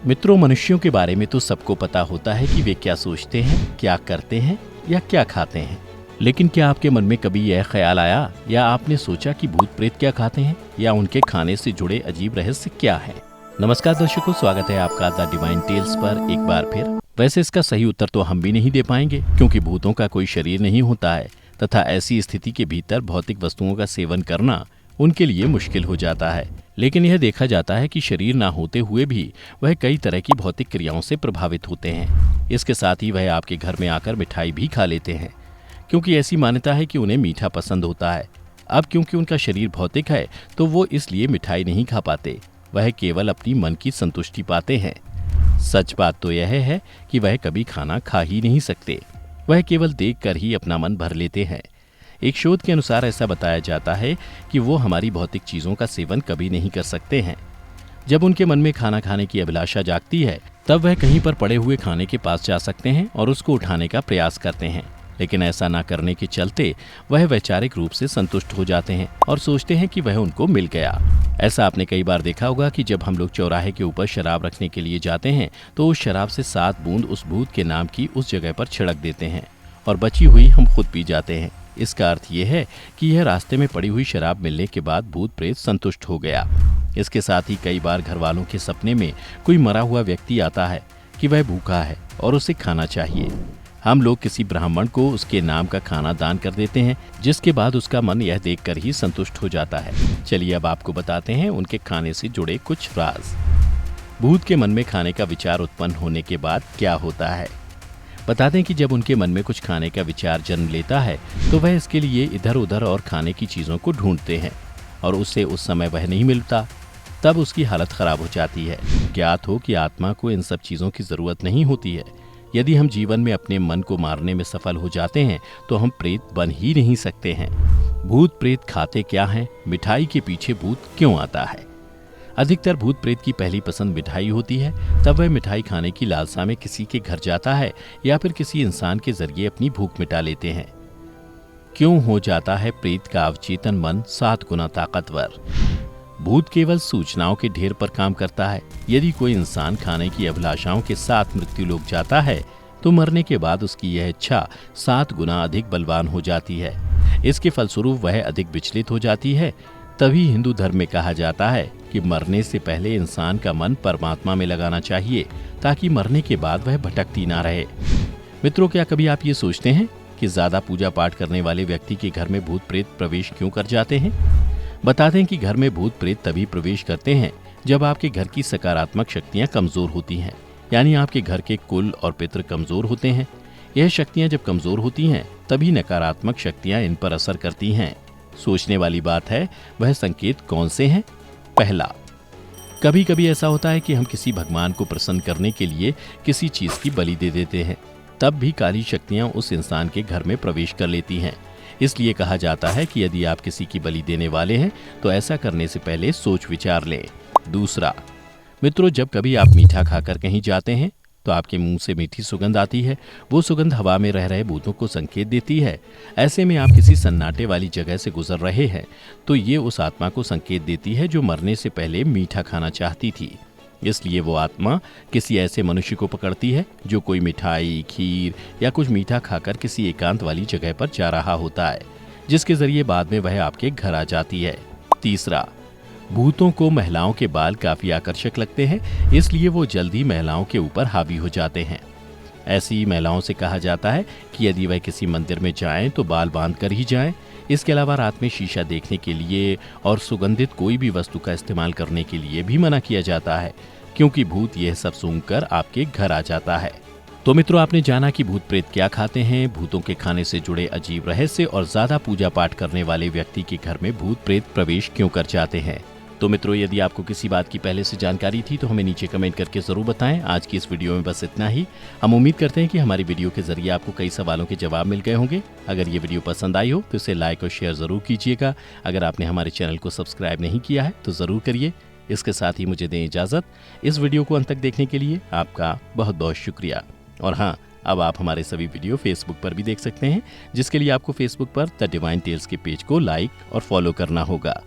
मित्रों, मनुष्यों के बारे में तो सबको पता होता है कि वे क्या सोचते हैं, क्या करते हैं या क्या खाते हैं। लेकिन क्या आपके मन में कभी यह ख्याल आया या आपने सोचा कि भूत प्रेत क्या खाते हैं या उनके खाने से जुड़े अजीब रहस्य क्या हैं? नमस्कार दर्शकों, स्वागत है आपका द डिवाइन टेल्स पर एक बार फिर। वैसे इसका सही उत्तर तो हम भी नहीं दे पाएंगे, क्योंकि भूतों का कोई शरीर नहीं होता है तथा ऐसी स्थिति के भीतर भौतिक वस्तुओं का सेवन करना उनके लिए मुश्किल हो जाता है। लेकिन यह देखा जाता है कि शरीर ना होते हुए भी वह कई तरह की भौतिक क्रियाओं से प्रभावित होते हैं। इसके साथ ही वह आपके घर में आकर मिठाई भी खा लेते हैं, क्योंकि ऐसी मान्यता है कि उन्हें मीठा पसंद होता है। अब क्योंकि उनका शरीर भौतिक है तो वो इसलिए मिठाई नहीं खा पाते, वह केवल अपनी मन की संतुष्टि पाते हैं। सच बात तो यह है कि वह कभी खाना खा ही नहीं सकते, वह केवल देखकर ही अपना मन भर लेते हैं। एक शोध के अनुसार ऐसा बताया जाता है कि वो हमारी भौतिक चीजों का सेवन कभी नहीं कर सकते हैं। जब उनके मन में खाना खाने की अभिलाषा जागती है, तब वह कहीं पर पड़े हुए खाने के पास जा सकते हैं और उसको उठाने का प्रयास करते हैं। लेकिन ऐसा ना करने के चलते वह वैचारिक रूप से संतुष्ट हो जाते हैं और सोचते हैं कि वह उनको मिल गया। ऐसा आपने कई बार देखा होगा कि जब हम लोग चौराहे के ऊपर शराब रखने के लिए जाते हैं तो उस शराब से 7 बूंद उस भूत के नाम की उस जगह पर छिड़क देते हैं और बची हुई हम खुद पी जाते हैं। इसका अर्थ यह है कि यह रास्ते में पड़ी हुई शराब मिलने के बाद भूत प्रेत संतुष्ट हो गया। इसके साथ ही कई बार घर वालों के सपने में कोई मरा हुआ व्यक्ति आता है कि वह भूखा है और उसे खाना चाहिए। हम लोग किसी ब्राह्मण को उसके नाम का खाना दान कर देते हैं, जिसके बाद उसका मन यह देखकर ही संतुष्ट हो जाता है। चलिए अब आपको बताते हैं उनके खाने से जुड़े कुछ राज। भूत के मन में खाने का विचार उत्पन्न होने के बाद क्या होता है? बता दें कि जब उनके मन में कुछ खाने का विचार जन्म लेता है तो वह इसके लिए इधर उधर और खाने की चीज़ों को ढूंढते हैं और उससे उस समय वह नहीं मिलता, तब उसकी हालत खराब हो जाती है। ज्ञात हो कि आत्मा को इन सब चीज़ों की ज़रूरत नहीं होती है। यदि हम जीवन में अपने मन को मारने में सफल हो जाते हैं तो हम प्रेत बन ही नहीं सकते हैं। भूत प्रेत खाते क्या हैं? मिठाई के पीछे भूत क्यों आता है? अधिकतर भूत प्रेत की पहली पसंद मिठाई होती है। तब वह मिठाई खाने की लालसा में किसी के घर जाता है या फिर किसी इंसान के जरिए अपनी भूख मिटा लेते हैं। क्यों हो जाता है प्रेत का अवचेतन मन 7 गुना ताकतवर? भूत केवल सूचनाओं के ढेर पर काम करता है। यदि कोई इंसान खाने की अभिलाषाओं के साथ मृत्यु लोक जाता है तो मरने के बाद उसकी यह इच्छा 7 गुना अधिक बलवान हो जाती है। इसके फलस्वरूप वह अधिक विचलित हो जाती है। तभी हिंदू धर्म में कहा जाता है कि मरने से पहले इंसान का मन परमात्मा में लगाना चाहिए, ताकि मरने के बाद वह भटकती ना रहे। मित्रों, क्या कभी आप ये सोचते हैं कि ज्यादा पूजा पाठ करने वाले व्यक्ति के घर में भूत प्रेत प्रवेश क्यों कर जाते हैं? बता दें कि घर में भूत प्रेत तभी प्रवेश करते हैं जब आपके घर की सकारात्मक शक्तियां कमजोर होती हैं, यानी आपके घर के कुल और पितृ कमजोर होते हैं। यह शक्तियां जब कमजोर होती हैं तभी नकारात्मक शक्तियां इन पर असर करती हैं। सोचने वाली बात है, वह संकेत कौन से हैं? पहला, कभी कभी ऐसा होता है कि हम किसी भगवान को प्रसन्न करने के लिए किसी चीज की बलि दे देते हैं, तब भी काली शक्तियां उस इंसान के घर में प्रवेश कर लेती हैं। इसलिए कहा जाता है कि यदि आप किसी की बलि देने वाले हैं तो ऐसा करने से पहले सोच विचार लें। दूसरा, मित्रों, जब कभी आप मीठा खाकर कहीं जाते हैं तो आपके मुंह से मीठी सुगंध आती है। वो सुगंध हवा में रह रहे भूतों को संकेत देती है। ऐसे में आप किसी सन्नाटे वाली जगह से गुजर रहे हैं तो ये उस आत्मा को संकेत देती है जो मरने से पहले मीठा खाना चाहती थी। इसलिए वो आत्मा किसी ऐसे मनुष्य को पकड़ती है जो कोई मिठाई, खीर या कुछ मीठा खाकर किसी एकांत वाली जगह पर जा रहा होता है, जिसके जरिए बाद में वह आपके घर आ जाती है। तीसरा, भूतों को महिलाओं के बाल काफी आकर्षक लगते हैं, इसलिए वो जल्दी महिलाओं के ऊपर हावी हो जाते हैं। ऐसी महिलाओं से कहा जाता है कि यदि वह किसी मंदिर में जाएं तो बाल बांध कर ही जाएं। इसके अलावा रात में शीशा देखने के लिए और सुगंधित कोई भी वस्तु का इस्तेमाल करने के लिए भी मना किया जाता है, क्योंकि भूत यह सब सूंघकर आपके घर आ जाता है। तो मित्रों, आपने जाना कि भूत प्रेत क्या खाते हैं, भूतों के खाने से जुड़े अजीब रहस्य और ज्यादा पूजा पाठ करने वाले व्यक्ति के घर में भूत प्रेत प्रवेश क्यों कर जाते हैं। तो मित्रों, यदि आपको किसी बात की पहले से जानकारी थी तो हमें नीचे कमेंट करके जरूर बताएं। आज की इस वीडियो में बस इतना ही। हम उम्मीद करते हैं कि हमारी वीडियो के जरिए आपको कई सवालों के जवाब मिल गए होंगे। अगर ये वीडियो पसंद आई हो तो इसे लाइक और शेयर जरूर कीजिएगा। अगर आपने हमारे चैनल को सब्सक्राइब नहीं किया है तो जरूर करिए। इसके साथ ही मुझे दें इजाजत। इस वीडियो को अंत तक देखने के लिए आपका बहुत बहुत शुक्रिया। और हाँ, अब आप हमारे सभी वीडियो फेसबुक पर भी देख सकते हैं, जिसके लिए आपको फेसबुक पर द डिवाइन टेल्स के पेज को लाइक और फॉलो करना होगा।